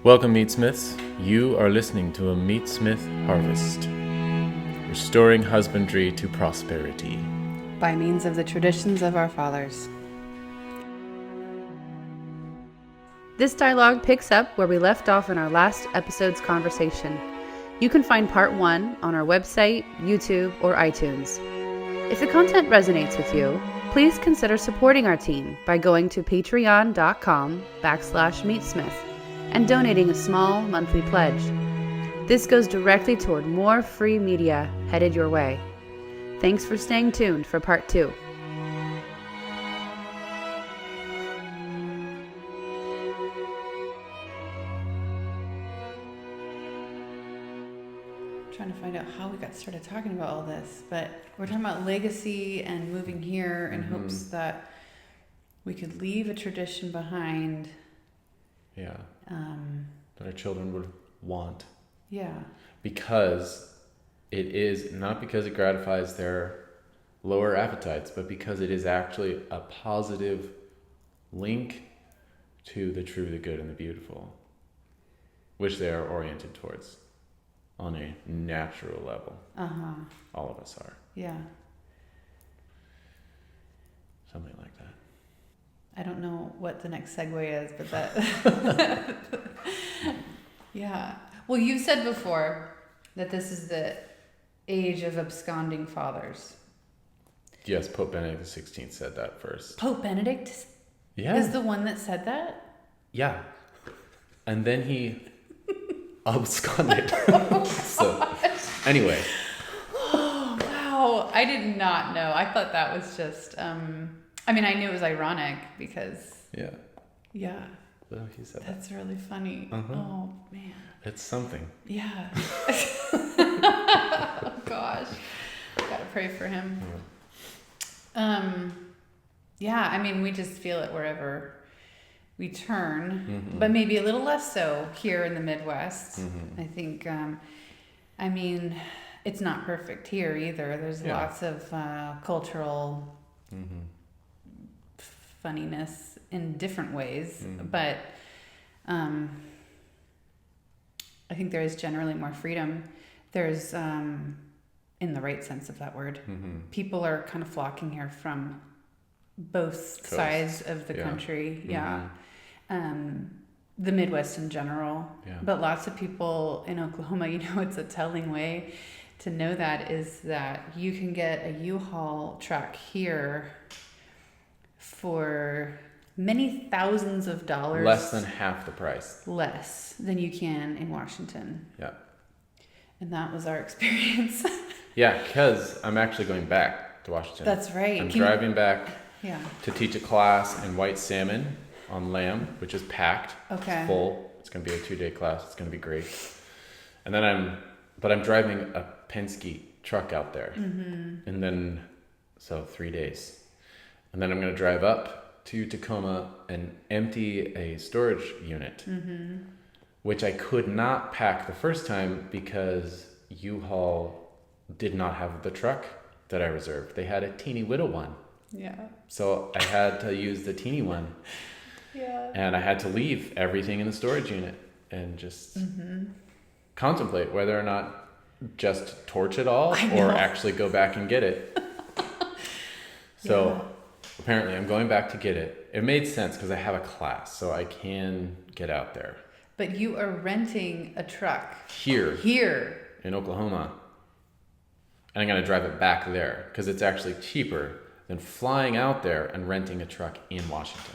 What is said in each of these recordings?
Welcome, Meatsmiths. You are listening to a Meatsmith Harvest, restoring husbandry to prosperity by means of the traditions of our fathers. This dialogue picks up where we left off in our last episode's conversation. You can find part 1 on our website, YouTube, or iTunes. If the content resonates with you, please consider supporting our team by going to patreon.com/Meatsmith and donating a small monthly pledge. This goes directly toward more free media headed your way. Thanks for staying tuned for part 2. Trying to find out how we got started talking about all this, but we're talking about legacy and moving here in hopes that we could leave a tradition behind. Yeah. That our children would want. Yeah. Because it is, not because it gratifies their lower appetites, but because it is actually a positive link to the true, the good, and the beautiful, which they are oriented towards on a natural level. All of us are. Yeah. Something like that. I don't know what the next segue is, but that... Yeah. Well, you said before that this is the age of absconding fathers. Yes, Pope Benedict XVI said that first. Pope Benedict is the one that said that? Yeah. And then he absconded. So, anyway. Oh, wow. I did not know. I thought that was just... I knew it was ironic because... Yeah. Yeah. Well, he said That's really funny. Oh, man. It's something. Yeah. Oh, gosh. Gotta pray for him. Yeah, we just feel it wherever we turn, but maybe a little less so here in the Midwest. I think, it's not perfect here either. There's lots of cultural funniness in different ways, but I think there is generally more freedom. There's, in the right sense of that word, people are kind of flocking here from both sides of the country. Yeah. The Midwest in general, but lots of people in Oklahoma, it's a telling way to know that is that you can get a U-Haul truck here for many thousands of dollars. Less than half the price. Less than you can in Washington. Yeah. And that was our experience. Yeah, because I'm actually going back to Washington. That's right. I'm driving back to teach a class in white salmon on lamb, which is packed. Okay. It's full. It's going to be a 2-day class. It's going to be great. And then I'm driving a Penske truck out there. And then, so 3 days. And then I'm going to drive up to Tacoma and empty a storage unit, which I could not pack the first time because U-Haul did not have the truck that I reserved. They had a teeny little one. Yeah. So I had to use the teeny one. Yeah. And I had to leave everything in the storage unit and just contemplate whether or not just torch it all or actually go back and get it. So apparently I'm going back to get it. It made sense because I have a class, so I can get out there. But you are renting a truck. Here. In Oklahoma. And I'm going to drive it back there because it's actually cheaper than flying out there and renting a truck in Washington.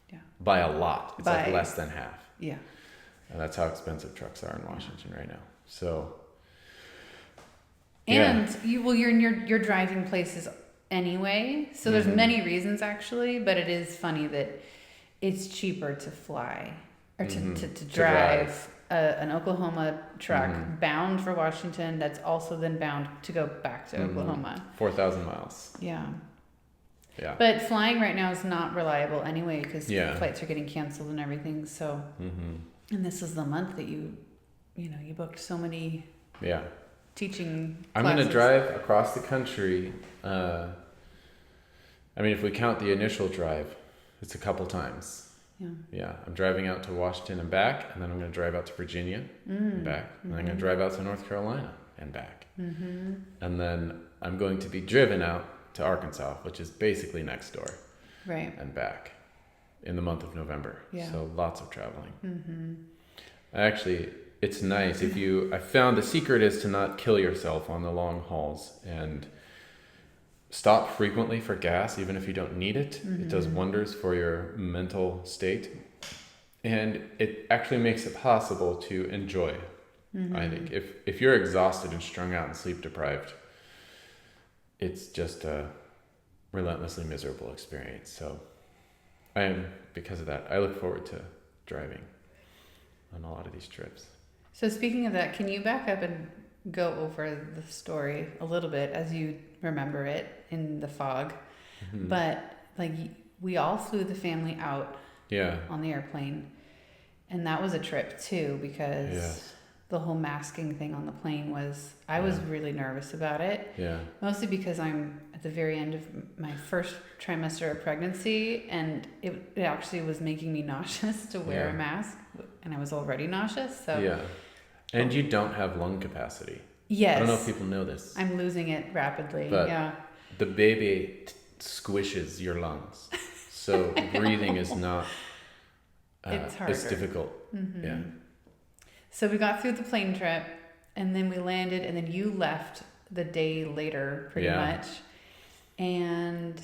Yeah. By a lot. It's like less than half. Yeah. And that's how expensive trucks are in Washington right now. So. And you're in your driving places anyway. So there's many reasons actually, but it is funny that it's cheaper to fly or to drive an Oklahoma truck bound for Washington that's also then bound to go back to Oklahoma. 4,000 miles. Yeah. Yeah. But flying right now is not reliable anyway because flights are getting canceled and everything. So, and this is the month that you booked so many teaching classes. I'm going to drive across the country. If we count the initial drive, it's a couple times. Yeah, I'm driving out to Washington and back, and then I'm going to drive out to Virginia and back, and then I'm going to drive out to North Carolina and back. And then I'm going to be driven out to Arkansas, which is basically next door, and back in the month of November. So lots of traveling. Actually, it's nice I found the secret is to not kill yourself on the long hauls and stop frequently for gas, even if you don't need it. It does wonders for your mental state. And it actually makes it possible to enjoy, I think. If you're exhausted and strung out and sleep deprived, it's just a relentlessly miserable experience. So because of that, I look forward to driving on a lot of these trips. So speaking of that, can you back up and go over the story a little bit as you remember it in the fog? But like we all flew the family out on the airplane, and that was a trip too, because the whole masking thing on the plane I was really nervous about it, mostly because I'm at the very end of my first trimester of pregnancy, and it actually was making me nauseous to wear a mask, and I was already nauseous. So and you don't have lung capacity. Yes. I don't know if people know this. I'm losing it rapidly. But the baby squishes your lungs. So breathing is not... it's harder. It's difficult. Yeah. So we got through the plane trip, and then we landed, and then you left the day later, pretty much. And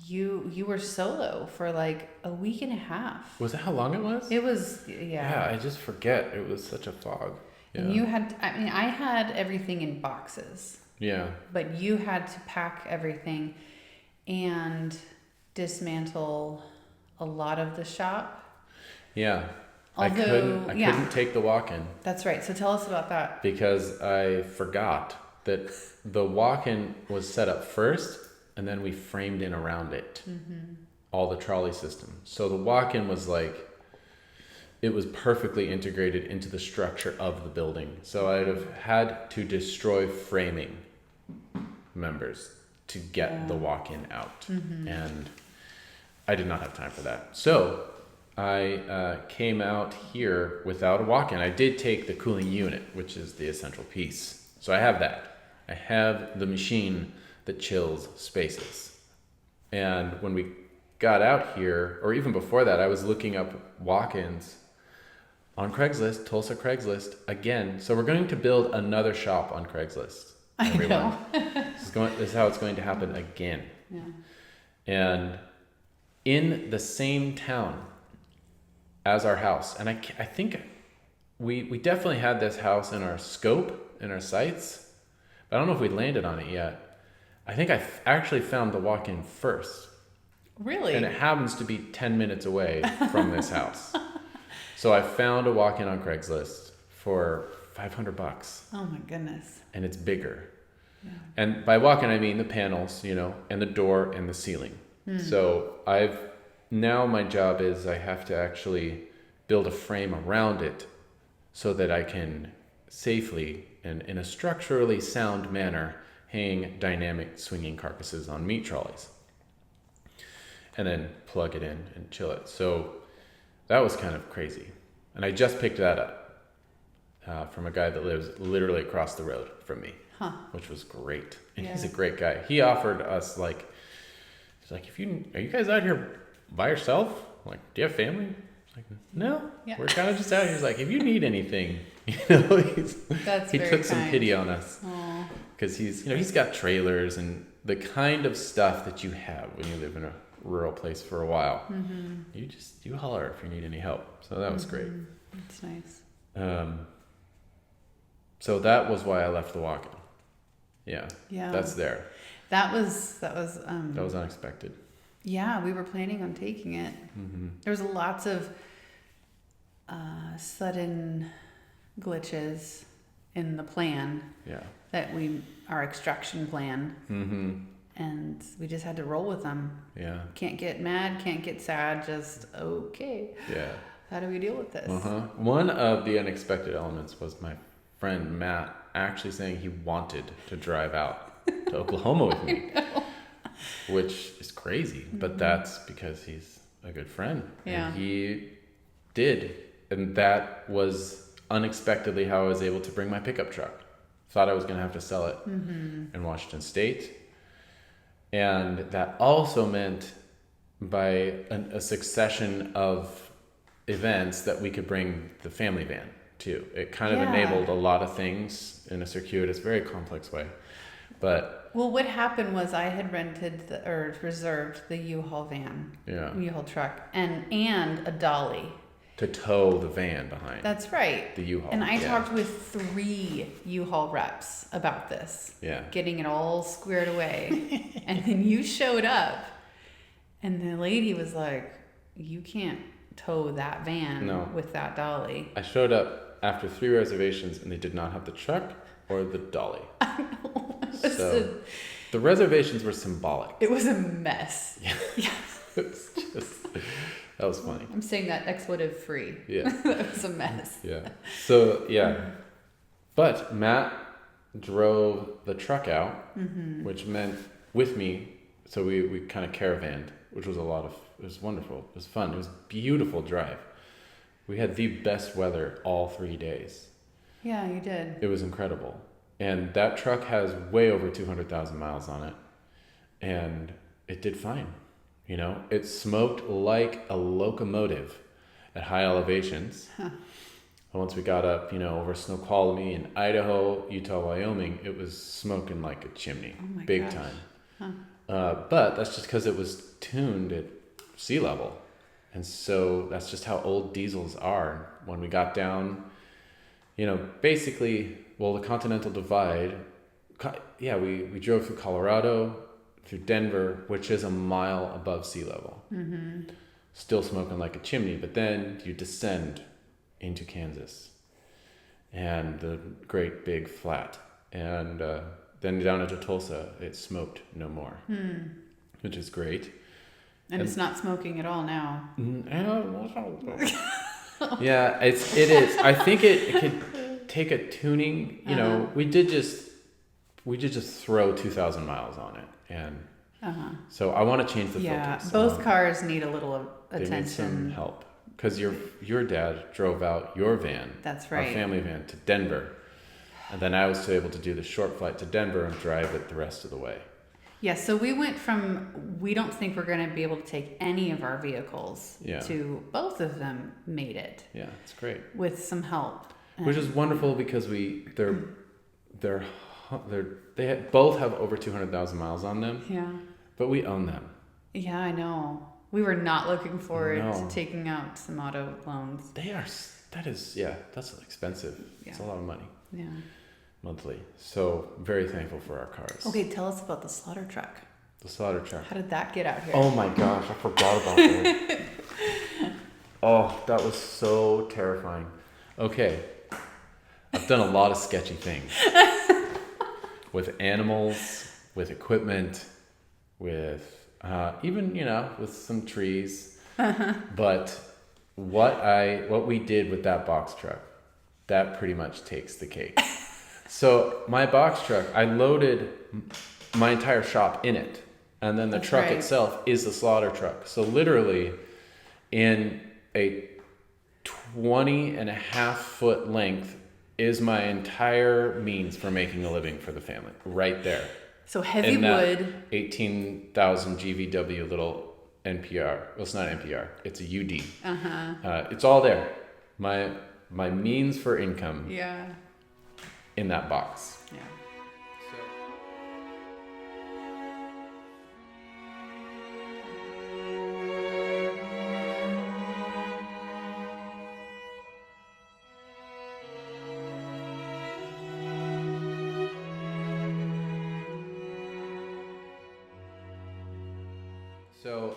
you were solo for like a week and a half. Was that how long it was? It was, Yeah, I just forget. It was such a fog. Yeah. And you had, I had everything in boxes. Yeah. But you had to pack everything and dismantle a lot of the shop. Yeah. Although, I couldn't take the walk-in. That's right. So tell us about that. Because I forgot that the walk-in was set up first, and then we framed in around it. All the trolley system. So the walk-in was like, it was perfectly integrated into the structure of the building. So I'd have had to destroy framing members to get the walk-in out. And I did not have time for that. So I came out here without a walk-in. I did take the cooling unit, which is the essential piece. So I have that. I have the machine that chills spaces. And when we got out here, or even before that, I was looking up walk-ins on Craigslist, Tulsa Craigslist, again. So we're going to build another shop on Craigslist. Everyone. I know. This is how it's going to happen again. Yeah. And in the same town as our house. And I think we definitely had this house in our scope, in our sights. But I don't know if we landed on it yet. I think I actually found the walk-in first. Really? And it happens to be 10 minutes away from this house. So I found a walk-in on Craigslist for $500. Oh my goodness. And it's bigger. Yeah. And by walk-in, I mean the panels, and the door and the ceiling. So now my job is I have to actually build a frame around it so that I can safely and in a structurally sound manner hang dynamic swinging carcasses on meat trolleys. And then plug it in and chill it. So that was kind of crazy. And I just picked that up from a guy that lives literally across the road from me, which was great. And he's a great guy. He offered us he's like, are you guys out here by yourself? Like, do you have family? Like, no, we're kind of just out here. He's like, if you need anything, he took some pity on us. Because he's got trailers and the kind of stuff that you have when you live in a rural place for a while. You holler if you need any help. So that was great. That's nice. So that was why I left the walk-in. Yeah. That's there. That was unexpected. Yeah, we were planning on taking it. There was lots of sudden glitches in the plan. Yeah. Our extraction plan. And we just had to roll with them. Yeah. Can't get mad, can't get sad, just okay. Yeah. How do we deal with this? One of the unexpected elements was my friend Matt actually saying he wanted to drive out to Oklahoma with me. Which is crazy, but that's because he's a good friend. Yeah. And he did. And that was unexpectedly how I was able to bring my pickup truck. Thought I was going to have to sell it in Washington State. And that also meant by a succession of events that we could bring the family van too. It kind of enabled a lot of things in a circuitous, very complex way. But well, what happened was I had rented or reserved the U-Haul van, U-Haul truck, and a dolly to tow the van behind. That's right. The U-Haul. And I talked with 3 U-Haul reps about this. Yeah. Getting it all squared away. And then you showed up, and the lady was like, "You can't tow that van with that dolly." I showed up after 3 reservations, and they did not have the truck or the dolly. I know. So the reservations were symbolic. It was a mess. Yeah. It was just, that was funny. I'm saying that expletive free. Yeah. That was a mess. Yeah. So, but Matt drove the truck out, which meant with me, so we kind of caravanned, which was it was wonderful. It was fun. It was a beautiful drive. We had the best weather all 3 days. Yeah, you did. It was incredible. And that truck has way over 200,000 miles on it. And it did fine. You know, it smoked like a locomotive at high elevations. And once we got up, over Snoqualmie in Idaho, Utah, Wyoming, it was smoking like a chimney. Oh my big gosh. time. But that's just because it was tuned at sea level. And so that's just how old diesels are. When we got down, basically, the Continental Divide, we drove through Colorado, through Denver, which is a mile above sea level. Mm-hmm. Still smoking like a chimney, but then you descend into Kansas and the great big flat. And then down into Tulsa, it smoked no more, which is great. And it's not smoking at all now. Yeah, it is. I think it could take a tuning. We did just throw 2,000 miles on it, and so I want to change the filters. Both cars need a little attention. They need some help because your dad drove out your van. That's right. Our family van to Denver, and then I was able to do the short flight to Denver and drive it the rest of the way. Yeah, so we went from, we don't think we're going to be able to take any of our vehicles to both of them made it. Yeah, it's great. With some help. Which is wonderful because they both have over 200,000 miles on them. Yeah. But we own them. Yeah, I know. We were not looking forward to taking out some auto loans. That's expensive. Yeah. It's a lot of money. Yeah. Monthly. So very thankful for our cars. Okay, tell us about the slaughter truck. The slaughter truck. How did that get out here? Oh my gosh, I forgot about that. Oh, that was so terrifying. Okay. I've done a lot of sketchy things. With animals, with equipment, with even, with some trees. But what we did with that box truck, that pretty much takes the cake. So my box truck, I loaded my entire shop in it. And then the truck itself is the slaughter truck. So literally in a 20.5-foot length is my entire means for making a living for the family. Right there. So heavy wood. 18,000 GVW little NPR. Well, it's not NPR. It's a UD. It's all there. My means for income. Yeah. In that box. Yeah. So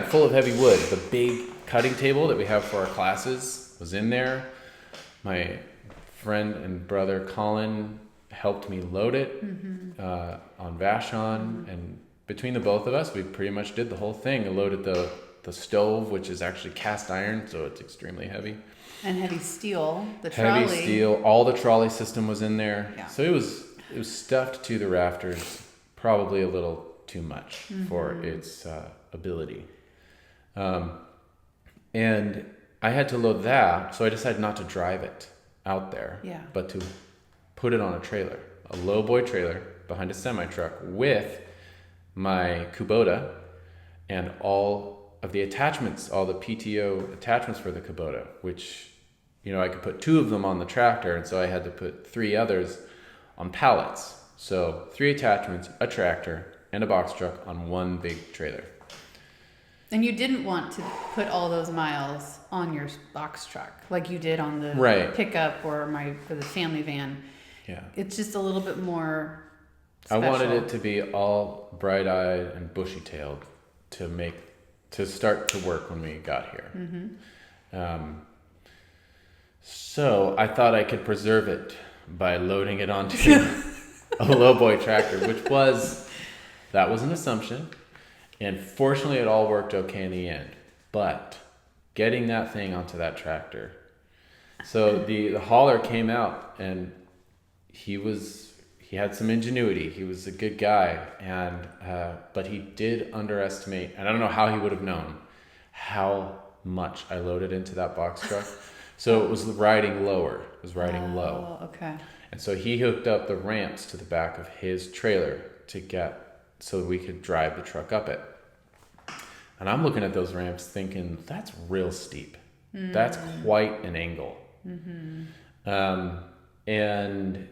full of heavy wood. The big cutting table that we have for our classes was in there. My friend and brother Colin helped me load it on Vashon, and between the both of us, we pretty much did the whole thing. I loaded the stove, which is actually cast iron, so it's extremely heavy. And heavy steel, the trolley. Heavy steel, all the trolley system was in there. Yeah. So it was stuffed to the rafters, probably a little too much for its ability. And I had to load that, so I decided not to drive it out there, but to put it on a trailer, a lowboy trailer behind a semi-truck with my Kubota and all of the attachments, all the PTO attachments for the Kubota, which, I could put 2 of them on the tractor, and so I had to put 3 others on pallets. So 3 attachments, a tractor, and a box truck on one big trailer. And you didn't want to put all those miles on your box truck like you did on the pickup or the family van. Yeah. It's just a little bit more special. I wanted it to be all bright-eyed and bushy-tailed to start to work when we got here. Mm-hmm. So I thought I could preserve it by loading it onto a lowboy tractor, that was an assumption. And fortunately, it all worked okay in the end. But getting that thing onto that tractor. So the hauler came out, and he had some ingenuity. He was a good guy, but he did underestimate, and I don't know how he would have known how much I loaded into that box truck. So it was riding lower. It was riding low. Okay. And so he hooked up the ramps to the back of his trailer so we could drive the truck up it. And I'm looking at those ramps thinking, that's real steep. Mm. That's quite an angle. Mm-hmm. And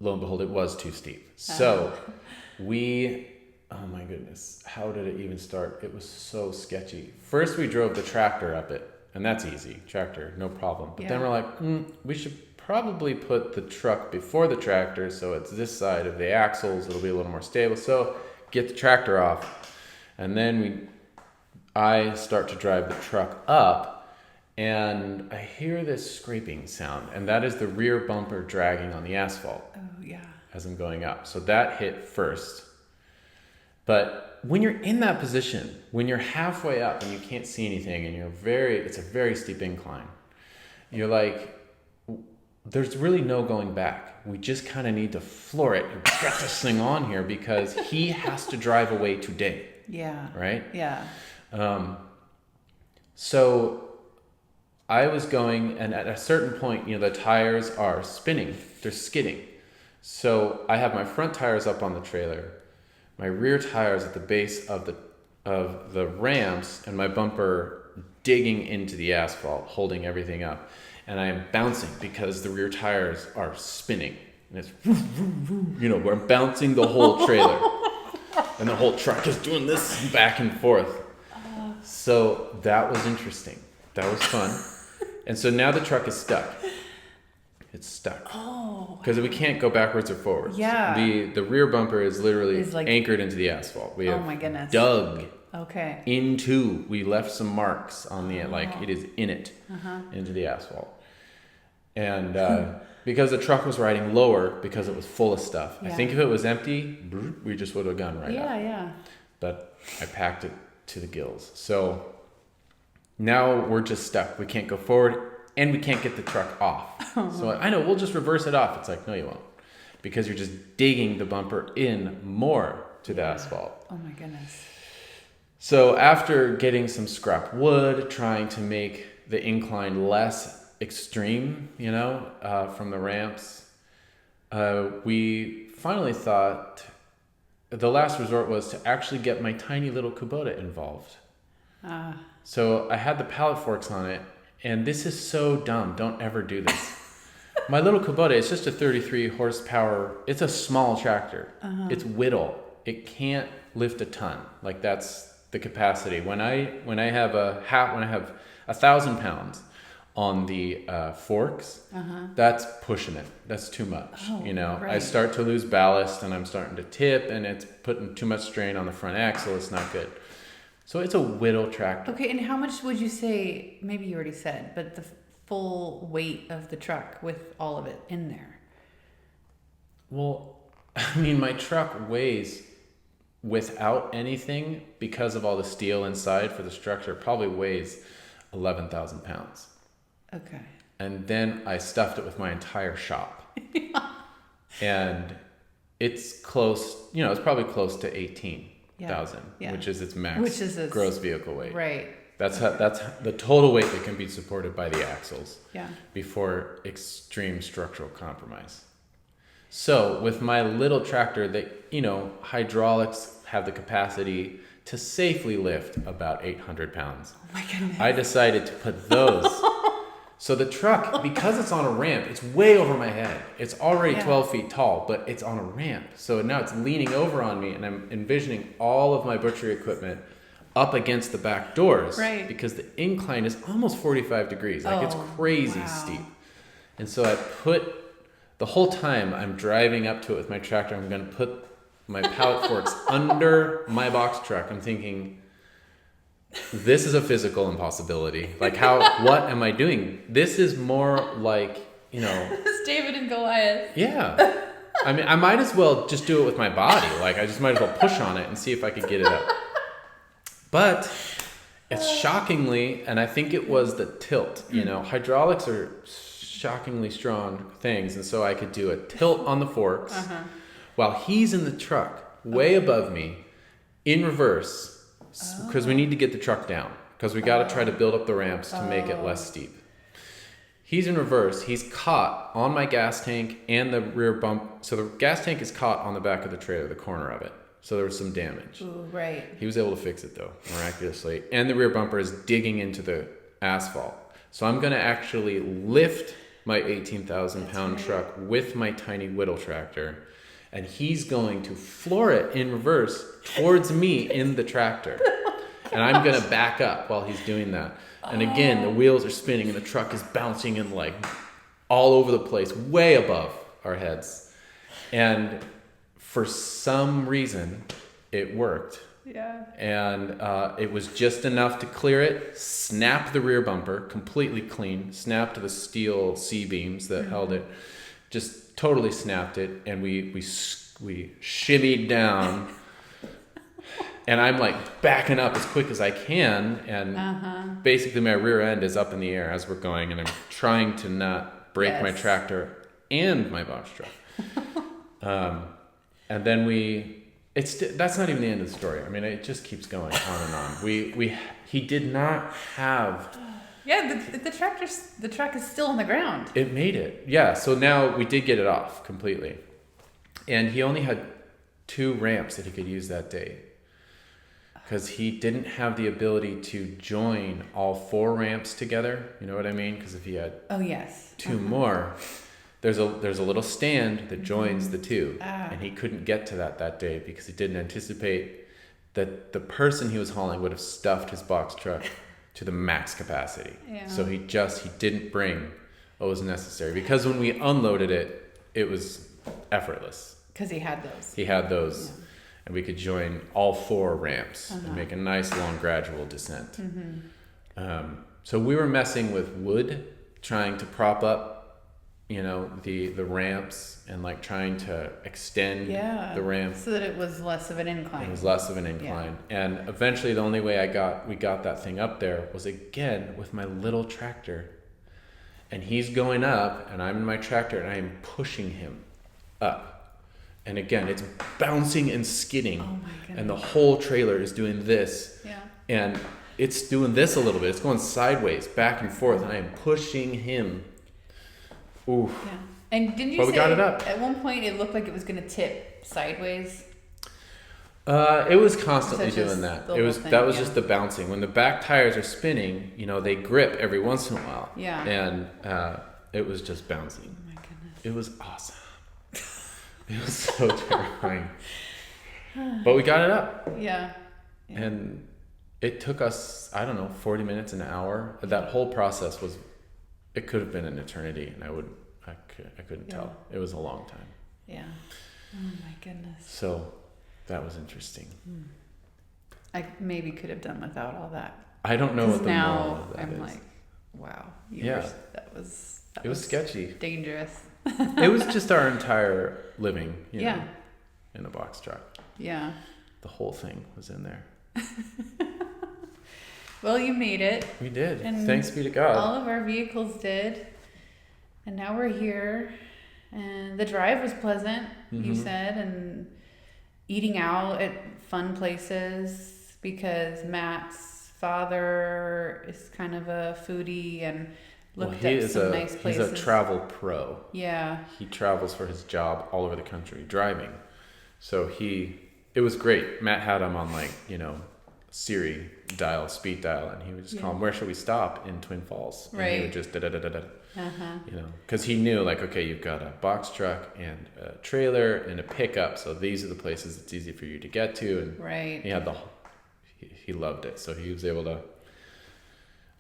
lo and behold, it was too steep. So oh my goodness, how did it even start? It was so sketchy. First, we drove the tractor up it, and that's easy. Tractor, no problem. But then we're like, we should probably put the truck before the tractor, so it's this side of the axles. It'll be a little more stable. So get the tractor off, and then I start to drive the truck up, and I hear this scraping sound, and that is the rear bumper dragging on the asphalt. Oh yeah. As I'm going up. So that hit first. But when you're in that position, when you're halfway up and you can't see anything, and it's a very steep incline, you're like, there's really no going back. We just kind of need to floor it and get this thing on here because he has to drive away today. Yeah. Right? Yeah. So I was going, and at a certain point, the tires are spinning. They're skidding. So I have my front tires up on the trailer, my rear tires at the base of the ramps, and my bumper digging into the asphalt, holding everything up. And I am bouncing because the rear tires are spinning. And it's, we're bouncing the whole trailer. And the whole truck is doing this back and forth. So that was interesting. That was fun. And so now the truck is stuck. It's stuck. Oh. Because we can't go backwards or forwards. Yeah. The rear bumper is literally anchored into the asphalt. We have my goodness. dug Okay. we left some marks on the, it is in it, into the asphalt. And because the truck was riding lower because it was full of stuff. Yeah. I think if it was empty, we just would have gone right up. Yeah. But I packed it to the gills. So now we're just stuck. We can't go forward and we can't get the truck off. So I know, we'll just reverse it off. It's like, no, you won't. Because you're just digging the bumper in more to the asphalt. Oh my goodness. So after getting some scrap wood, trying to make the incline less extreme, from the ramps, we finally thought the last resort was to actually get my tiny little Kubota involved. So I had the pallet forks on it, and this is so dumb. Don't ever do this. My little Kubota, it's just a 33 horsepower. It's a small tractor. It's whittle. It can't lift a ton. Like, that's the capacity. When I have 1,000 pounds on the forks, that's pushing it. That's too much. Right. I start to lose ballast, and I'm starting to tip, and it's putting too much strain on the front axle. It's not good. So it's a whittle tractor. Okay, and how much would you say, maybe you already said, but the full weight of the truck with all of it in there? Well, my truck weighs, without anything, because of all the steel inside for the structure, probably weighs 11,000 pounds. Okay. And then I stuffed it with my entire shop. And it's close, it's probably close to 18. which is its max gross vehicle weight. Right. That's the total weight that can be supported by the axles. Yeah. Before extreme structural compromise. So with my little tractor, hydraulics have the capacity to safely lift about 800 pounds. Oh my goodness. I decided to put those. So the truck, because it's on a ramp, it's way over my head. It's already 12 feet tall, but it's on a ramp. So now it's leaning over on me, and I'm envisioning all of my butchery equipment up against the back doors. Right. Because the incline is almost 45 degrees. It's crazy steep. And so I put, the whole time I'm driving up to it with my tractor, I'm going to put my pallet forks under my box truck. I'm thinking, this is a physical impossibility. What am I doing? This is more like, It's David and Goliath. Yeah. I mean, I might as well just do it with my body. I just might as well push on it and see if I could get it up. But it's shockingly, and I think it was the tilt, hydraulics are shockingly strong things. And so I could do a tilt on the forks while he's in the truck way above me in reverse. Because we need to get the truck down. Because we got to try to build up the ramps to make it less steep. He's in reverse. He's caught on my gas tank and the rear bump. So the gas tank is caught on the back of the trailer, the corner of it. So there was some damage. Ooh, right. He was able to fix it though, miraculously. And the rear bumper is digging into the asphalt. So I'm going to actually lift my 18,000 pound truck with my tiny whittle tractor. And he's going to floor it in reverse towards me in the tractor. And I'm going to back up while he's doing that. And again, the wheels are spinning and the truck is bouncing and all over the place, way above our heads. And for some reason, it worked. Yeah. And it was just enough to clear it, snap the rear bumper completely clean, snapped the steel C-beams that held it, just totally snapped it, and we shimmied down, and I'm backing up as quick as I can, and basically my rear end is up in the air as we're going, and I'm trying to not break my tractor and my box truck. And then that's not even the end of the story. I mean, it just keeps going on and on. He did not have. Yeah, the truck is still on the ground. It made it. Yeah, so now we did get it off completely. And he only had 2 ramps that he could use that day. Because he didn't have the ability to join all 4 ramps together. You know what I mean? Because if he had 2 more, there's a little stand that joins the 2. And he couldn't get to that day because he didn't anticipate that the person he was hauling would have stuffed his box truck to the max capacity. Yeah. So he didn't bring what was necessary. Because when we unloaded it, it was effortless. Because he had those. Yeah. And we could join all 4 ramps and make a nice, long, gradual descent. So we were messing with wood, trying to prop up, the ramps and trying to extend the ramp. So that it was less of an incline. It was less of an incline. Yeah. And eventually the only way we got that thing up there was again with my little tractor. And he's going up and I'm in my tractor and I am pushing him up. And again, it's bouncing and skidding. Oh my goodness. And the whole trailer is doing this. Yeah. And it's doing this a little bit. It's going sideways, back and forth. And I am pushing him. Oof. Yeah. And didn't you say we got it up. At one point it looked like it was going to tip sideways? It was constantly doing that. That was just the bouncing. When the back tires are spinning, they grip every once in a while. Yeah. And it was just bouncing. Oh my goodness. It was awesome. It was so terrifying. But we got it up. Yeah. And it took us, 40 minutes, an hour. That whole process it could have been an eternity, and I couldn't tell. It was a long time. Yeah. Oh my goodness. So that was interesting. I maybe could have done without all that. I don't know what the moral of that I'm is. Wow. That was sketchy. Dangerous. It was just our entire living, in a box truck. Yeah. The whole thing was in there. Well, you made it. We did. And thanks be to God. All of our vehicles did. And now we're here. And the drive was pleasant, you said. And eating out at fun places because Matt's father is kind of a foodie and looked up some nice places. He's a travel pro. Yeah. He travels for his job all over the country driving. So it was great. Matt had him on Siri dial, speed dial, and he would just call him, where should we stop in Twin Falls? And he would just because he knew okay, you've got a box truck and a trailer and a pickup, so these are the places it's easy for you to get to. And he loved it, so he was able to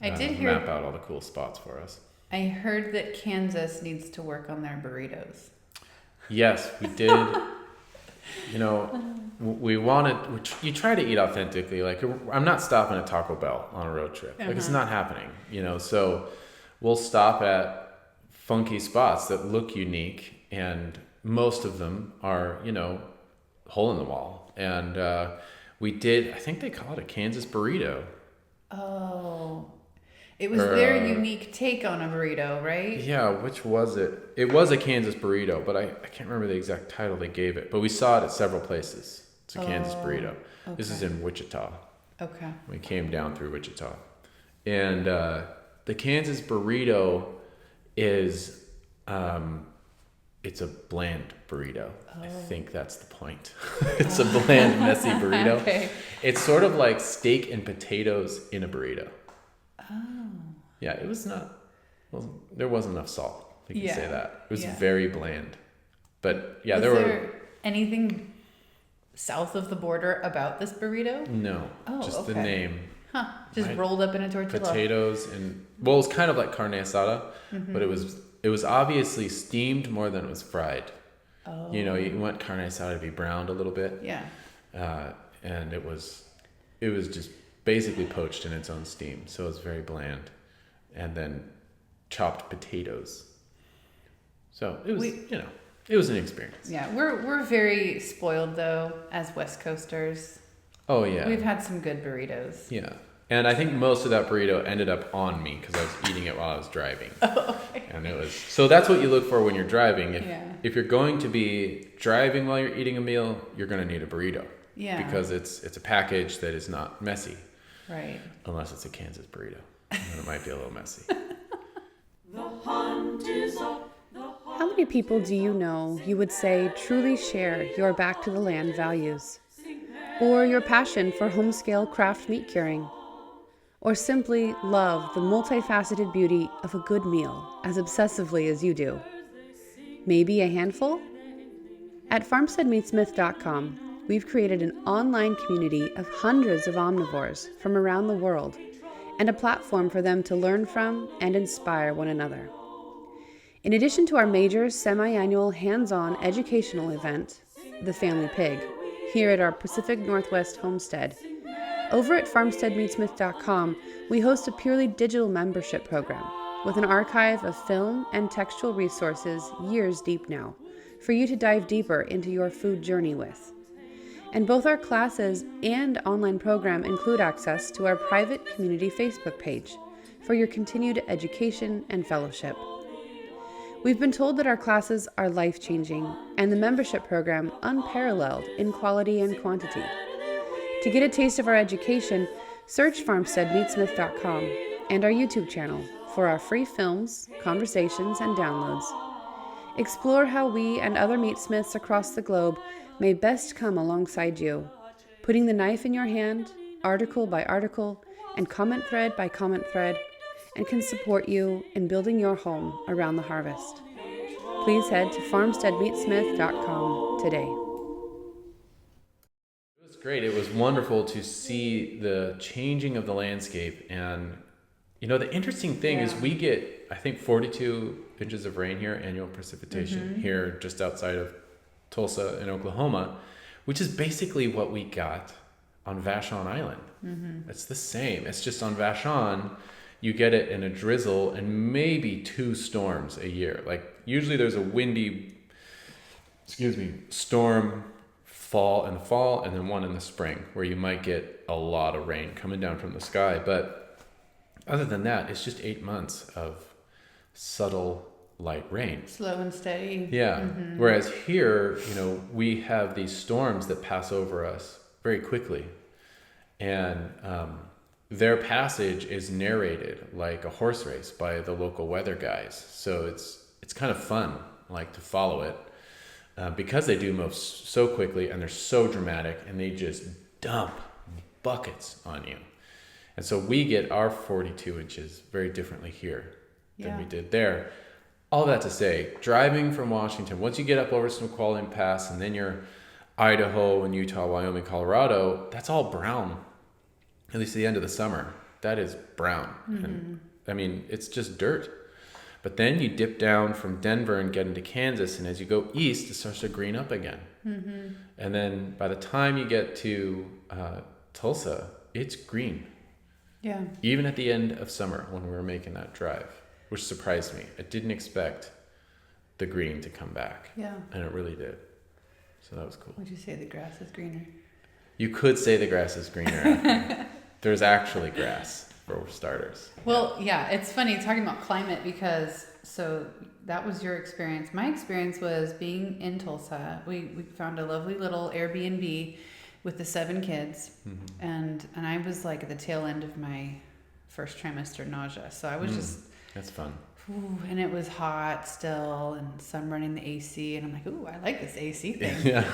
map out all the cool spots for us. I heard that Kansas needs to work on their burritos. Yes, we did. You try to eat authentically. I'm not stopping at Taco Bell on a road trip. It's not happening, so we'll stop at funky spots that look unique, and most of them are, hole in the wall. And we did, I think they call it a Kansas burrito. Oh, it was their unique take on a burrito, right? Yeah, which was it? It was a Kansas burrito, but I can't remember the exact title they gave it. But we saw it at several places. It's a Kansas burrito. Okay. This is in Wichita. Okay. We came down through Wichita. And the Kansas burrito is, it's a bland burrito. I think that's the point. It's a bland, messy burrito. Okay. It's sort of like steak and potatoes in a burrito. Oh. Yeah, it was not, there wasn't enough salt. You can say that. It was very bland. But yeah, was there anything south of the border about this burrito? No. Just the name. Huh. Just rolled up in a tortilla. Potatoes and, it was kind of like carne asada, but it was obviously steamed more than it was fried. Oh. You want carne asada to be browned a little bit. Yeah. And it was just basically poached in its own steam, so it was very bland. And then chopped potatoes. So it was, it was an experience. Yeah, we're very spoiled though as West Coasters. Oh yeah, we've had some good burritos. Yeah, and I think most of that burrito ended up on me because I was eating it while I was driving. Oh, okay. And it was, so that's what you look for when you're driving. If you're going to be driving while you're eating a meal, you're going to need a burrito. Yeah, because it's a package that is not messy. Right. Unless it's a Kansas burrito. Then it might be a little messy. How many people do you know you would say truly share your back to the land values? Or your passion for home-scale craft meat curing? Or simply love the multifaceted beauty of a good meal as obsessively as you do? Maybe a handful? At FarmsteadMeatsmith.com, we've created an online community of hundreds of omnivores from around the world and a platform for them to learn from and inspire one another. In addition to our major semi-annual hands-on educational event, The Family Pig, here at our Pacific Northwest homestead, over at FarmsteadMeatsmith.com, we host a purely digital membership program with an archive of film and textual resources years deep now, for you to dive deeper into your food journey with. And both our classes and online program include access to our private community Facebook page for your continued education and fellowship. We've been told that our classes are life-changing and the membership program unparalleled in quality and quantity. To get a taste of our education, search FarmsteadMeatsmith.com and our YouTube channel for our free films, conversations, and downloads. Explore how we and other meatsmiths across the globe may best come alongside you, putting the knife in your hand, article by article, and comment thread by comment thread, and can support you in building your home around the harvest. Please head to FarmsteadMeatsmith.com today. It was great. It was wonderful to see the changing of the landscape. And, the interesting thing is we get, I think, 42 inches of rain here, annual precipitation here just outside of Tulsa in Oklahoma, which is basically what we got on Vashon Island. It's the same. It's just on Vashon, you get it in a drizzle and maybe 2 storms a year. Like usually there's a windy, storm in the fall and then one in the spring where you might get a lot of rain coming down from the sky. But other than that, it's just 8 months of subtle light rain. Slow and steady. Yeah. Whereas here, we have these storms that pass over us very quickly. And their passage is narrated like a horse race by the local weather guys. So it's kind of fun, like, to follow it because they do move so quickly and they're so dramatic and they just dump buckets on you. And so we get our 42 inches very differently here than we did there. All that to say, driving from Washington, once you get up over Snoqualmie Pass and then you're Idaho and Utah, Wyoming, Colorado, that's all brown. At least at the end of the summer, that is brown. And I mean, it's just dirt. But then you dip down from Denver and get into Kansas, and as you go east, it starts to green up again. And then by the time you get to Tulsa, it's green. Yeah. Even at the end of summer when we were making that drive, which surprised me. I didn't expect the green to come back. Yeah. And it really did. So that was cool. Would you say the grass is greener? You could say the grass is greener. There's actually grass, for starters. Well, yeah, it's funny talking about climate because, so that was your experience. My experience was being in Tulsa. We found a lovely little Airbnb with the 7 kids. And I was like at the tail end of my first trimester nausea. So I was just... That's fun. Ooh, and it was hot still, and some running the AC, and I'm like, ooh, I like this AC thing. Yeah.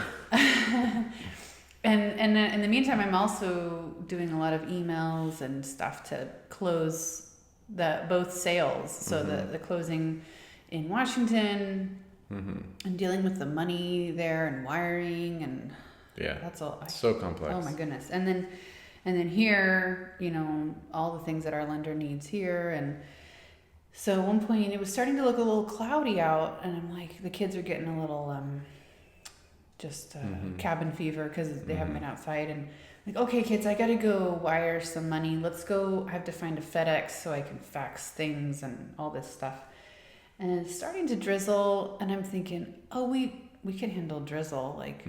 And in the meantime, I'm also doing a lot of emails and stuff to close both sales. So the closing in Washington and dealing with the money there and wiring and that's all. So complex. Oh my goodness. And then here, all the things that our lender needs here. And so at one point it was starting to look a little cloudy out, and I'm like, the kids are getting a little, cabin fever because they haven't been outside, and like, okay, kids, I gotta go wire some money. Let's go. I have to find a FedEx so I can fax things and all this stuff. And it's starting to drizzle, and I'm thinking, oh, we can handle drizzle. Like,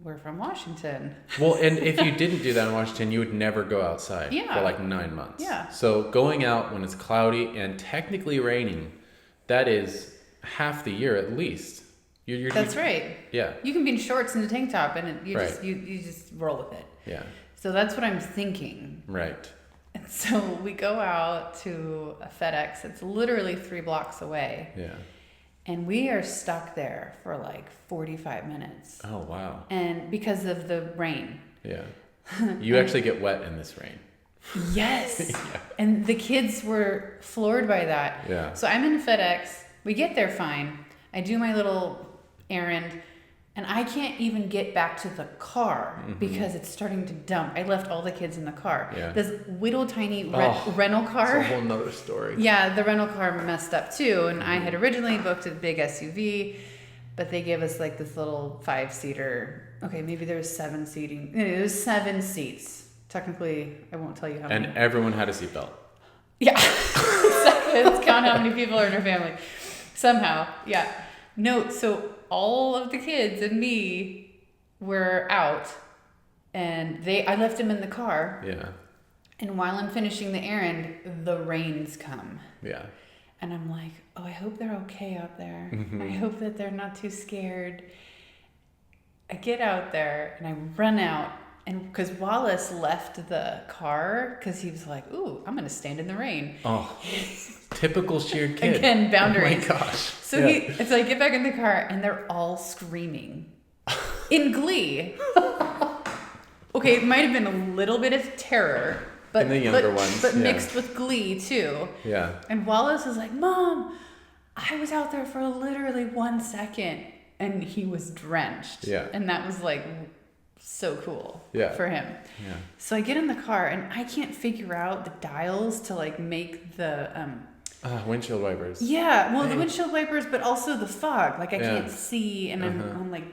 we're from Washington. Well, and if you didn't do that in Washington, you would never go outside for like 9 months. Yeah. So going out when it's cloudy and technically raining, that is half the year at least. That's right. Yeah. You can be in shorts and a tank top, and you just roll with it. Yeah. So that's what I'm thinking. Right. And so we go out to a FedEx. It's literally 3 blocks away. Yeah. And we are stuck there for like 45 minutes. Oh, wow. And because of the rain. Yeah. You actually get wet in this rain. Yes. And the kids were floored by that. Yeah. So I'm in FedEx. We get there fine. I do my little errand, and I can't even get back to the car because it's starting to dump. I left all the kids in the car. Yeah. This little tiny rental car. It's a whole nother story. Yeah, the rental car messed up too, and I had originally booked a big SUV, but they gave us like this little 5-seater. Okay, maybe there was 7 seating. It was 7 seats. Technically, I won't tell you how many. And everyone had a seatbelt. Yeah, exactly. Let's count how many people are in our family. Somehow, yeah. No, so all of the kids and me were out, and I left them in the car. Yeah. And while I'm finishing the errand, the rains come. Yeah. And I'm like, oh, I hope they're okay out there. I hope that they're not too scared. I get out there and I run out. And because Wallace left the car because he was like, ooh, I'm going to stand in the rain. Oh, typical sheared kid. Again, boundaries. Oh my gosh. So I get back in the car and they're all screaming in glee. Okay, it might have been a little bit of terror, but and the younger ones, but mixed with glee too. Yeah. And Wallace is like, Mom, I was out there for literally 1 second, and he was drenched. Yeah. And that was like so cool for him. Yeah. So I get in the car and I can't figure out the dials to like make the windshield wipers. Yeah, well, the windshield wipers, but also the fog. Like I can't see, and I'm like,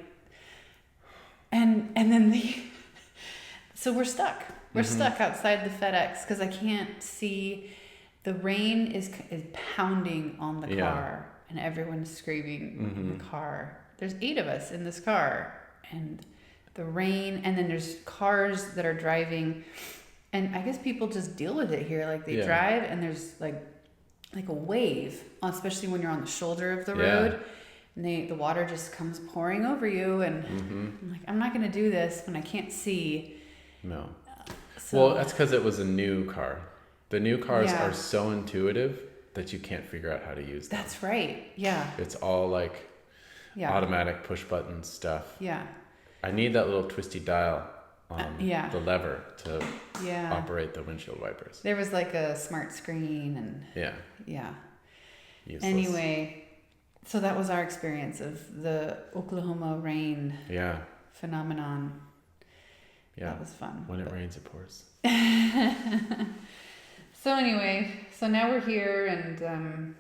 and then so we're stuck. We're stuck outside the FedEx because I can't see. The rain is pounding on the car, and everyone's screaming in the car. There's 8 of us in this car, and the rain, and then there's cars that are driving, and I guess people just deal with it here. Like they drive, and there's like like a wave, especially when you're on the shoulder of the road. And the water just comes pouring over you, and I'm like, I'm not going to do this when I can't see. No. So, Well, that's because it was a new car. The new cars are so intuitive that you can't figure out how to use them. That's right. Yeah. It's all like automatic push button stuff. Yeah. I need that little twisty dial on the lever to operate the windshield wipers. There was like a smart screen and Useless. Anyway, so that was our experience of the Oklahoma rain phenomenon. Yeah. That was fun. When it rains, it pours. So anyway, so now we're here and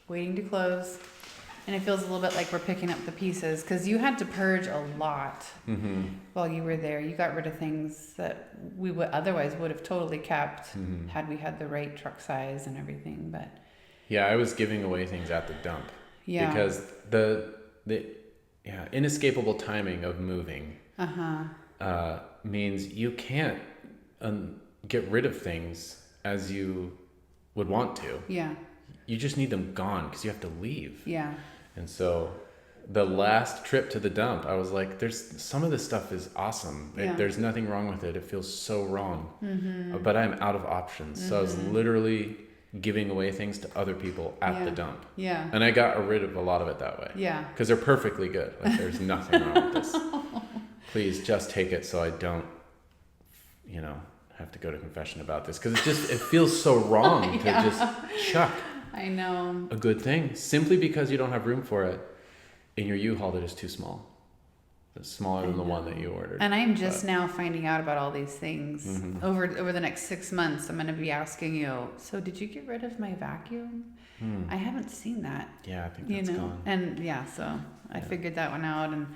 waiting to close. And it feels a little bit like we're picking up the pieces because you had to purge a lot while you were there. You got rid of things that we would otherwise would have totally kept had we had the right truck size and everything. But I was giving away things at the dump because the inescapable timing of moving means you can't get rid of things as you would want to. Yeah. You just need them gone because you have to leave. Yeah. And so the last trip to the dump, I was like, some of this stuff is awesome. There's nothing wrong with it. It feels so wrong. But I'm out of options. So I was literally giving away things to other people at the dump. Yeah. And I got rid of a lot of it that way. Yeah. Because they're perfectly good. Like there's nothing wrong with this. Please just take it so I don't, have to go to confession about this. Because it feels so wrong to just chuck. I know. A good thing, simply because you don't have room for it in your U-Haul that is too small. It's smaller than the one that you ordered. And I'm just now finding out about all these things. Over the next 6 months, I'm going to be asking you, so did you get rid of my vacuum? I haven't seen that. Yeah, I think that's gone. And so I figured that one out. And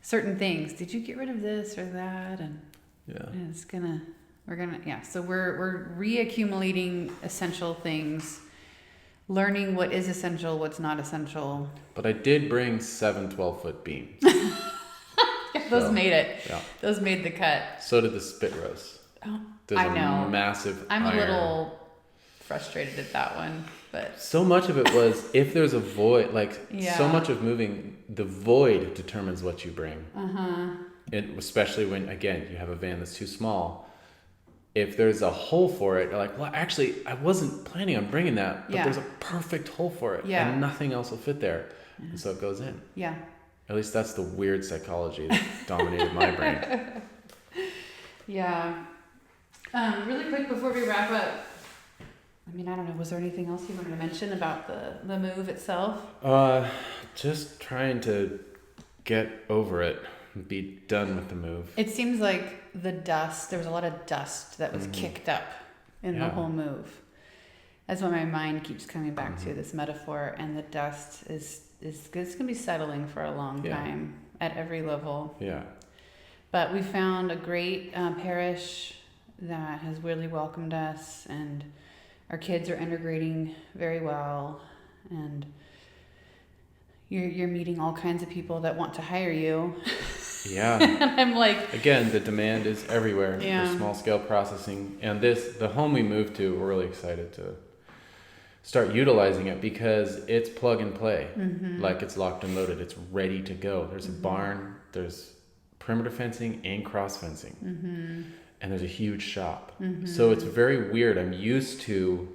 certain things, did you get rid of this or that? And it's so we're reaccumulating essential things. Learning what is essential, what's not essential. But I did bring 7 12-foot beams. Those made it. Yeah. Those made the cut. So did the spit roast. Oh, I know. Massive I'm a little frustrated at that one. But so much of it was, if there's a void, so much of moving, the void determines what you bring. And especially when, again, you have a van that's too small. If there's a hole for it, you're like, well, actually, I wasn't planning on bringing that, but there's a perfect hole for it, and nothing else will fit there. And so it goes in. Yeah. At least that's the weird psychology that dominated my brain. Yeah. Really quick before we wrap up, I don't know, was there anything else you wanted to mention about the move itself? Just trying to get over it. Be done with the move. It seems like there was a lot of dust that was kicked up in the whole move. That's what my mind keeps coming back to, this metaphor, and the dust is it's going to be settling for a long time at every level. Yeah. But we found a great parish that has really welcomed us, and our kids are integrating very well, and you're meeting all kinds of people that want to hire you. Yeah. I'm like, again, the demand is everywhere for small scale processing. And the home we moved to, we're really excited to start utilizing it because it's plug and play. Like it's locked and loaded. It's ready to go. There's a barn, there's perimeter fencing and cross fencing. And there's a huge shop. So it's very weird. I'm used to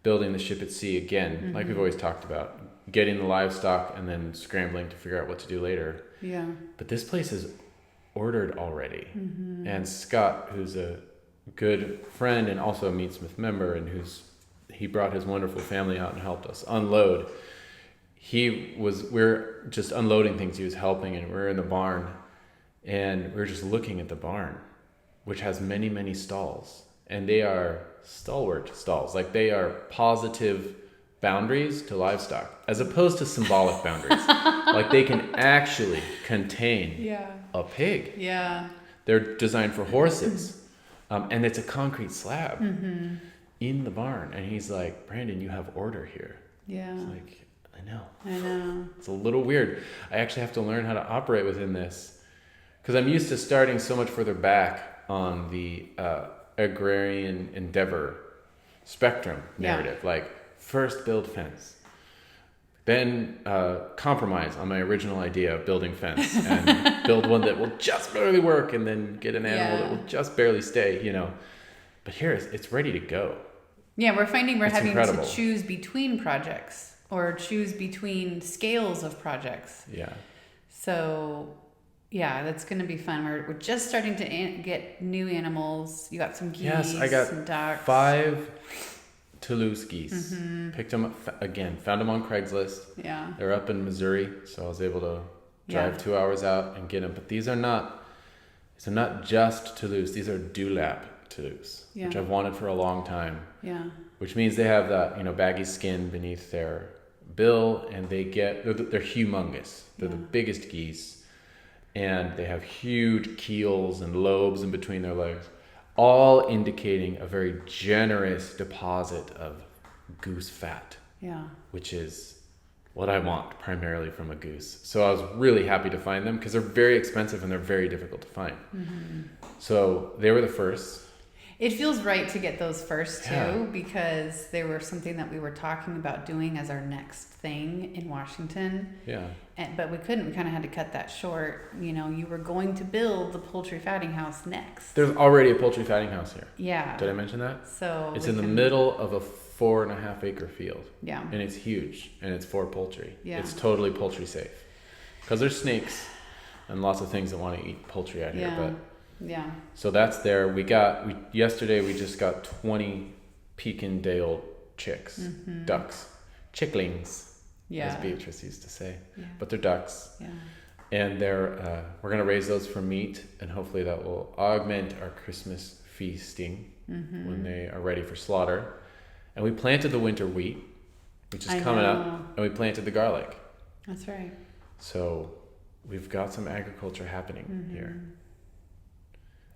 building the ship at sea again, like we've always talked about. Getting the livestock and then scrambling to figure out what to do later. Yeah. But this place is ordered already. And Scott, who's a good friend and also a Meatsmith member, and he brought his wonderful family out and helped us unload. We're just unloading things. He was helping, and we're in the barn, and we're just looking at the barn, which has many, many stalls, and they are stalwart stalls. Like they are positive boundaries to livestock as opposed to symbolic boundaries. Like they can actually contain a pig. Yeah. They're designed for horses. And it's a concrete slab in the barn. And he's like, Brandon, you have order here. Yeah. It's like, I know. It's a little weird. I actually have to learn how to operate within this because I'm used to starting so much further back on the agrarian endeavor spectrum narrative. Like First build fence. Then compromise on my original idea of building fence and build one that will just barely work, and then get an animal that will just barely stay, you know. But here it's ready to go. Yeah, we're finding we're having incredible. to choose between projects or choose between scales of projects. Yeah. So, yeah, that's going to be fun. We're just starting to get new animals. You got some geese, Yes, I got some ducks. 5 Toulouse geese. Picked them up again. Found them on Craigslist. Yeah. They're up in Missouri, so I was able to drive 2 hours out and get them. But these are not just Toulouse. These are Dewlap Toulouse, which I've wanted for a long time. Yeah. Which means they have that, you know, baggy skin beneath their bill, and they're humongous. They're the biggest geese, and they have huge keels and lobes in between their legs, all indicating a very generous deposit of goose fat. Yeah. Which is what I want primarily from a goose. So I was really happy to find them because they're very expensive and they're very difficult to find. So they were the first. It feels right to get those first too, because they were something that we were talking about doing as our next thing in Washington. Yeah. But we couldn't. We kind of had to cut that short. You know, you were going to build the poultry fatting house next. There's already a poultry fatting house here. Yeah. Did I mention that? So it's in the middle of a 4.5 acre field. Yeah. And it's huge, and it's for poultry. Yeah. It's totally poultry safe. Because there's snakes and lots of things that want to eat poultry out here. But yeah. so that's there. Yesterday we just got 20 Pekin-Dale chicks, ducks, chicklings, as Beatrice used to say. Yeah. But they're ducks. Yeah. And we're going to raise those for meat, and hopefully that will augment our Christmas feasting when they are ready for slaughter. And we planted the winter wheat, which is coming up, and we planted the garlic. That's right. So we've got some agriculture happening here.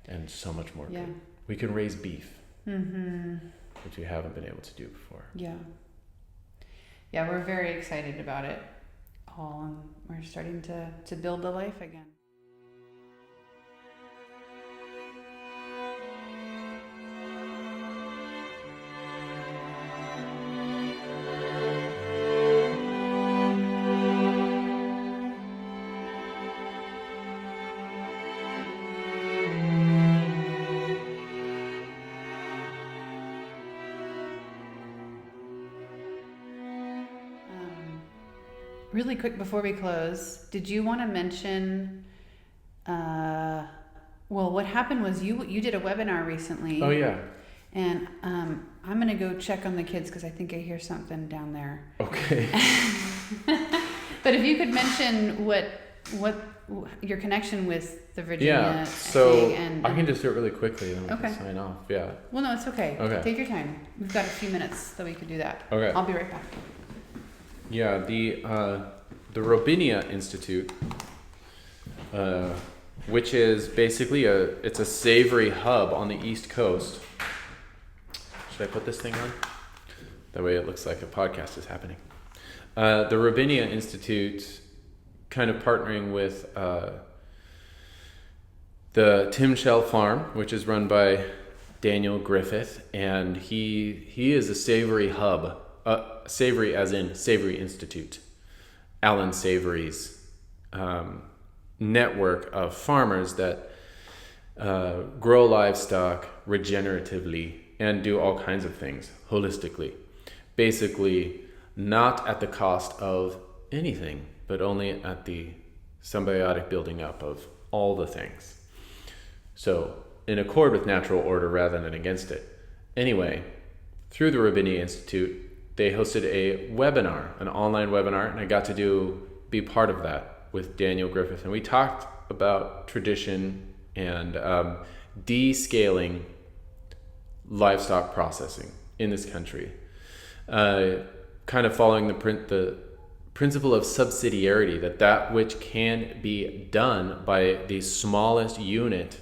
And so much more good. We can raise beef, which we haven't been able to do before. Yeah. Yeah, we're very excited about it all, and we're starting to build the life again. Really quick before we close, did you want to mention, what happened was you did a webinar recently. Oh, yeah. And I'm going to go check on the kids because I think I hear something down there. Okay. But if you could mention what your connection with the Virginia so thing I can just do it really quickly and then we Okay. can sign off. Yeah. Well, no, it's okay. Okay. Take your time. We've got a few minutes that we could do that. Okay. I'll be right back. Yeah, the Robinia Institute, which is basically it's a savory hub on the East Coast. Should I put this thing on? That way it looks like a podcast is happening. The Robinia Institute, kind of partnering with the Tim Shell Farm, which is run by Daniel Griffith, and he is a savory hub. Savory as in Savory Institute, Alan Savory's network of farmers that grow livestock regeneratively and do all kinds of things holistically. Basically, not at the cost of anything, but only at the symbiotic building up of all the things. So, in accord with natural order rather than against it. Anyway, through the Robinia Institute, they hosted a webinar, an online webinar, and I got to be part of that with Daniel Griffith. And we talked about tradition and descaling livestock processing in this country. Kind of following the principle of subsidiarity, that which can be done by the smallest unit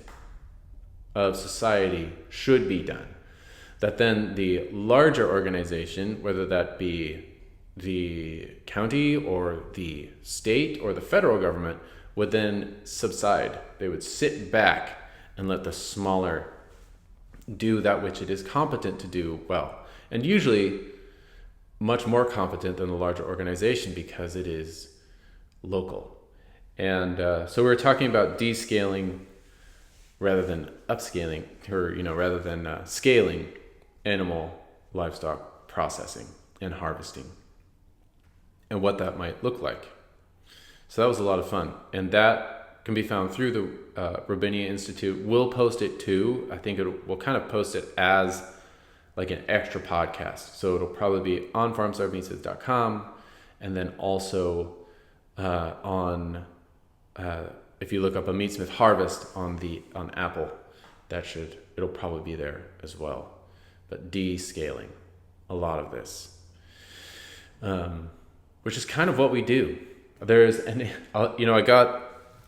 of society should be done. That then the larger organization, whether that be the county or the state or the federal government, would then subside. They would sit back and let the smaller do that which it is competent to do well. And usually much more competent than the larger organization because it is local. And so we were talking about descaling rather than upscaling, or rather than scaling animal livestock processing and harvesting, and what that might look like. So that was a lot of fun, and that can be found through the Robinia Institute. We'll post it too. I think we'll kind of post it as like an extra podcast. So it'll probably be on farmsteadmeatsmith.com, and then also on if you look up a Meatsmith harvest on Apple, it'll probably be there as well. But descaling a lot of this, which is kind of what we do. I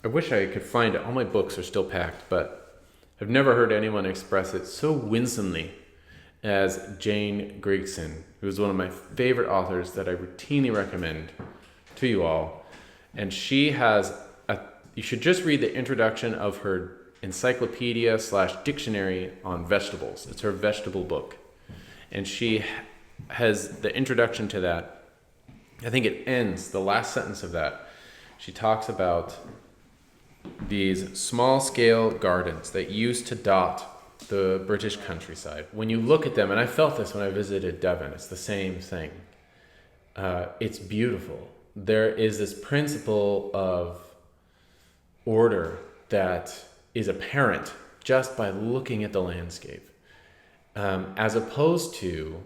wish I could find it. All my books are still packed, but I've never heard anyone express it so winsomely as Jane Grigson, who's one of my favorite authors that I routinely recommend to you all. And she has you should just read the introduction of her encyclopedia/dictionary on vegetables. It's her vegetable book. And she has the introduction to that. I think it ends, the last sentence of that. She talks about these small-scale gardens that used to dot the British countryside. When you look at them, and I felt this when I visited Devon, it's the same thing. It's beautiful. There is this principle of order that is apparent just by looking at the landscape, as opposed to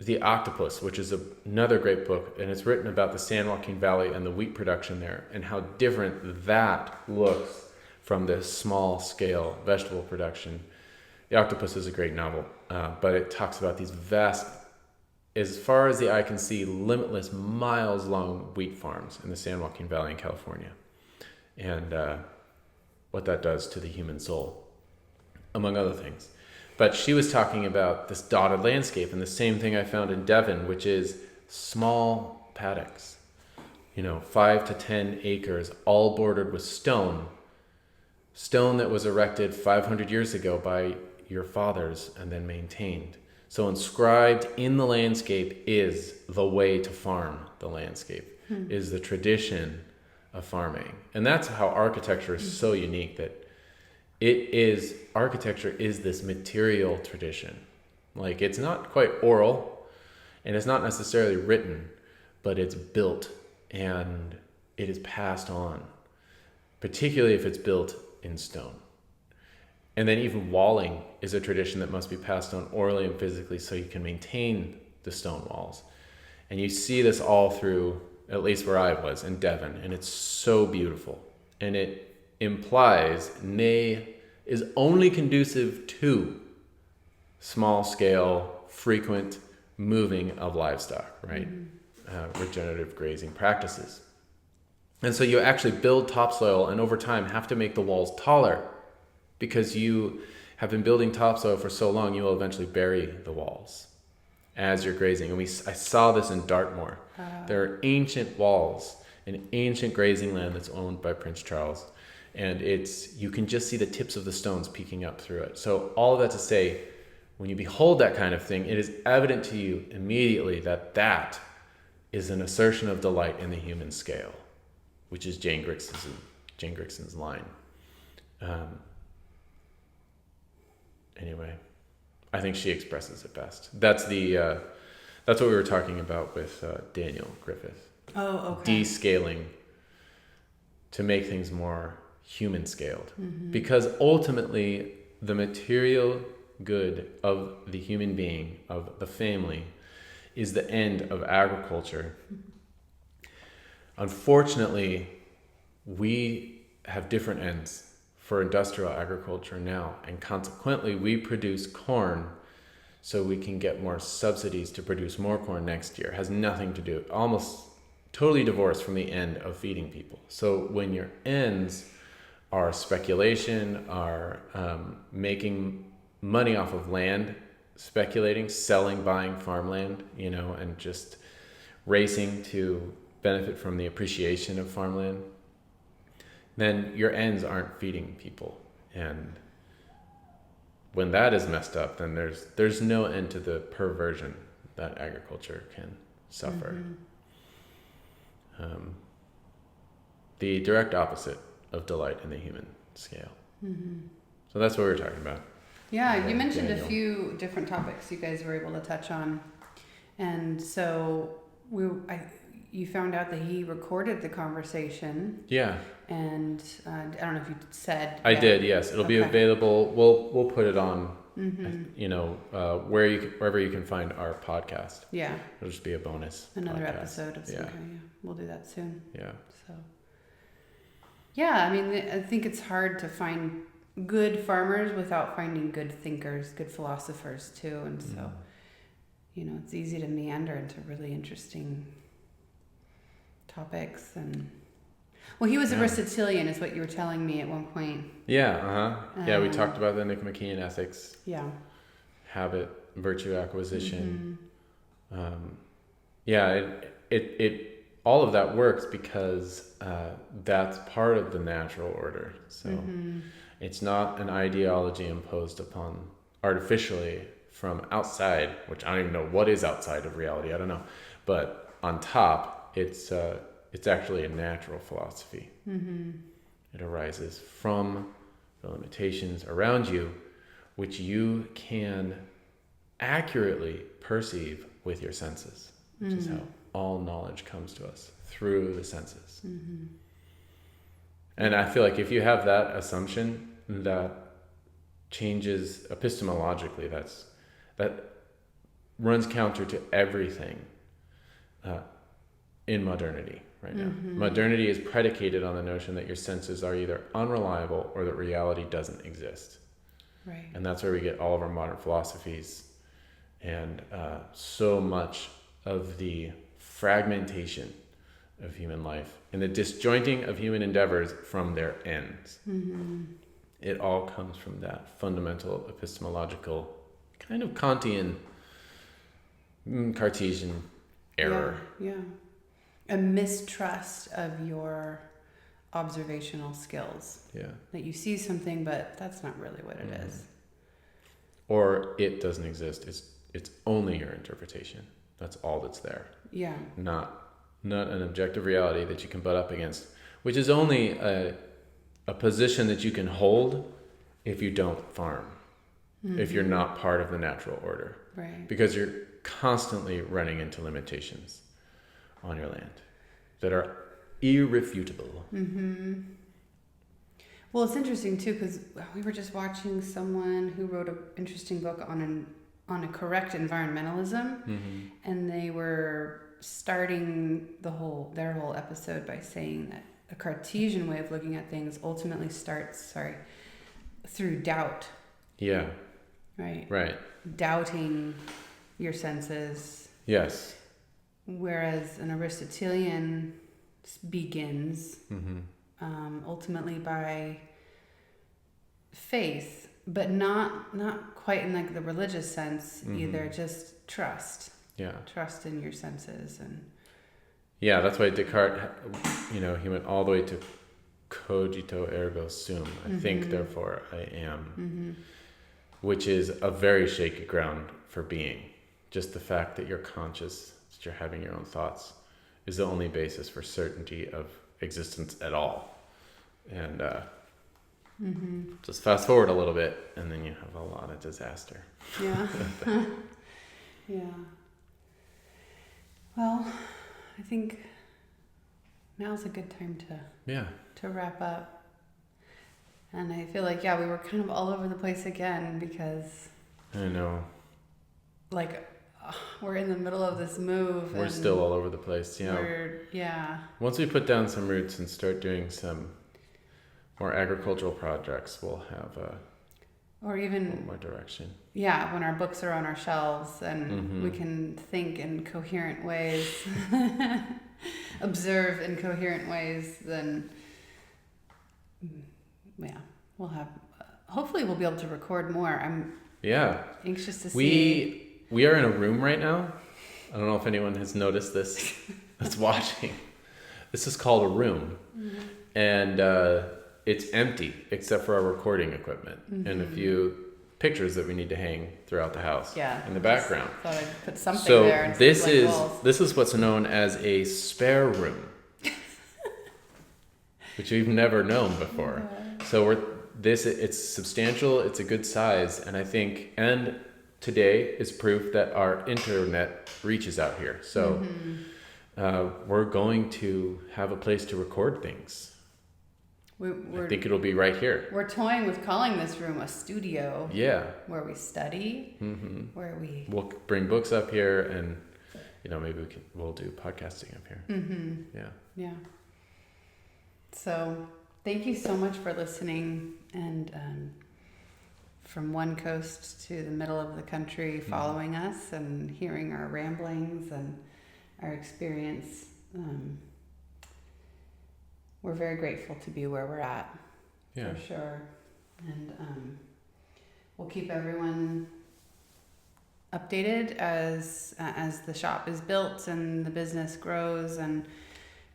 The Octopus, which is another great book, and it's written about the San Joaquin Valley and the wheat production there, and how different that looks from this small-scale vegetable production. The Octopus is a great novel, but it talks about these vast, as far as the eye can see, limitless, miles-long wheat farms in the San Joaquin Valley in California, and what that does to the human soul, among other things. But she was talking about this dotted landscape, and the same thing I found in Devon, which is small paddocks, 5 to 10 acres, all bordered with stone that was erected 500 years ago by your fathers and then maintained. So inscribed in the landscape is the way to farm the landscape, is the tradition of farming. And that's how architecture is so unique, that architecture is this material tradition. Like, it's not quite oral, and it's not necessarily written, but it's built, and it is passed on, particularly if it's built in stone. And then even walling is a tradition that must be passed on orally and physically so you can maintain the stone walls. And you see this all through, at least where I was, in Devon, and it's so beautiful. And it implies, nay, is only conducive to small-scale, frequent moving of livestock, right? Regenerative grazing practices. And so you actually build topsoil, and over time have to make the walls taller, because you have been building topsoil for so long, you will eventually bury the walls as you're grazing. And I saw this in Dartmoor. There are ancient walls, an ancient grazing land that's owned by Prince Charles. And you can just see the tips of the stones peeking up through it. So all of that to say, when you behold that kind of thing, it is evident to you immediately that is an assertion of delight in the human scale, which is Jane Grigson's line. Anyway, I think she expresses it best. That's what we were talking about with Daniel Griffiths. Oh, okay. Descaling to make things more human scaled, because ultimately the material good of the human being, of the family, is the end of agriculture. Unfortunately, we have different ends for industrial agriculture now, and consequently we produce corn so we can get more subsidies to produce more corn next year. It has nothing to do, almost totally divorced from the end of feeding people. So when your ends are speculation, are making money off of land, speculating, selling, buying farmland, and just racing to benefit from the appreciation of farmland, then your ends aren't feeding people. And when that is messed up, then there's no end to the perversion that agriculture can suffer. The direct opposite of delight in the human scale. So that's what we were talking about. Yeah, you mentioned Daniel. A few different topics you guys were able to touch on. And so you found out that he recorded the conversation. Yeah. And I don't know if you said. I did, yes. It'll be available. We'll put it on, wherever you can find our podcast. Yeah. It'll just be a bonus. Another podcast. episode of some kind. Yeah. We'll do that soon. Yeah. So. Yeah, I mean, I think it's hard to find good farmers without finding good thinkers, good philosophers too. And so, it's easy to meander into really interesting topics. And he was Aristotelian is what you were telling me at one point. Yeah, we talked about the Nicomachean ethics. Yeah. Habit, virtue acquisition. It all of that works because that's part of the natural order. So it's not an ideology imposed upon artificially from outside, which I don't even know what is outside of reality. I don't know. But on top, it's actually a natural philosophy. It arises from the limitations around you, which you can accurately perceive with your senses, which is how all knowledge comes to us, through the senses. And I feel like if you have that assumption, that changes epistemologically. That runs counter to everything in modernity right now. Modernity is predicated on the notion that your senses are either unreliable or that reality doesn't exist. Right. And that's where we get all of our modern philosophies and so much of the fragmentation of human life and the disjointing of human endeavors from their ends. It all comes from that fundamental epistemological kind of Kantian, Cartesian error. Yeah. A mistrust of your observational skills. Yeah. That you see something, but that's not really what it is. Or it doesn't exist. It's only your interpretation. That's all that's there. Yeah. Not an objective reality that you can butt up against, which is only a position that you can hold if you don't farm, if you're not part of the natural order. Right. Because you're constantly running into limitations on your land that are irrefutable. Well, it's interesting too because we were just watching someone who wrote an interesting book on a correct environmentalism, and they were starting their whole episode by saying that a Cartesian way of looking at things ultimately starts through doubt. Yeah. Right. Doubting your senses. Yes. Whereas an Aristotelian begins ultimately by faith, but not quite in like the religious sense either. Just trust. Yeah. Trust in your senses and. Yeah, that's why Descartes, he went all the way to cogito ergo sum. I think, therefore I am, which is a very shaky ground for being. Just the fact that you're conscious, that you're having your own thoughts, is the only basis for certainty of existence at all. And just fast forward a little bit, and then you have a lot of disaster. Yeah. Yeah. Well, I think now's a good time to wrap up. And I feel like, we were kind of all over the place again because... I know. We're in the middle of this move. We're still all over the place, Once we put down some roots and start doing some more agricultural projects, we'll have or even a little more direction. Yeah, when our books are on our shelves and we can think in coherent ways, observe in coherent ways, then we'll have. Hopefully, we'll be able to record more. I'm anxious to see. We are in a room right now. I don't know if anyone has noticed this that's watching. This is called a room. And it's empty except for our recording equipment. And if you pictures that we need to hang throughout the house. Yeah. In the background. Thought I'd put something So there. And this like is walls. this is what's known as a spare room, which we've never known before. So it's substantial. It's a good size, and I think today is proof that our internet reaches out here. So we're going to have a place to record things. I think it'll be right here. We're toying with calling this room a studio. Yeah. Where we study. We'll bring books up here, and maybe we'll do podcasting up here. Yeah. So thank you so much for listening, and from one coast to the middle of the country, following us and hearing our ramblings and our experience. We're very grateful to be where we're at, for sure. And we'll keep everyone updated as the shop is built and the business grows, and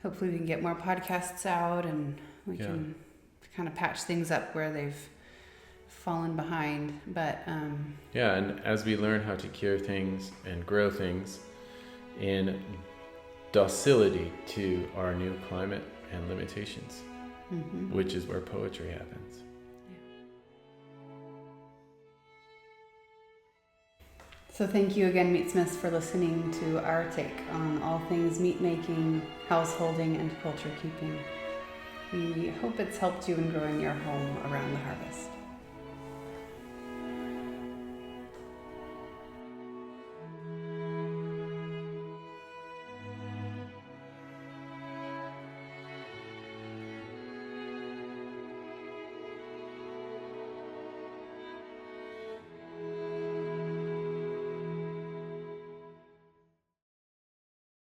hopefully we can get more podcasts out, and we can kind of patch things up where they've fallen behind. But and as we learn how to cure things and grow things in docility to our new climate and limitations, which is where poetry happens. So thank you again, Meatsmiths, for listening to our take on all things meat making, householding, and culture keeping. We hope it's helped you in growing your home around the harvest.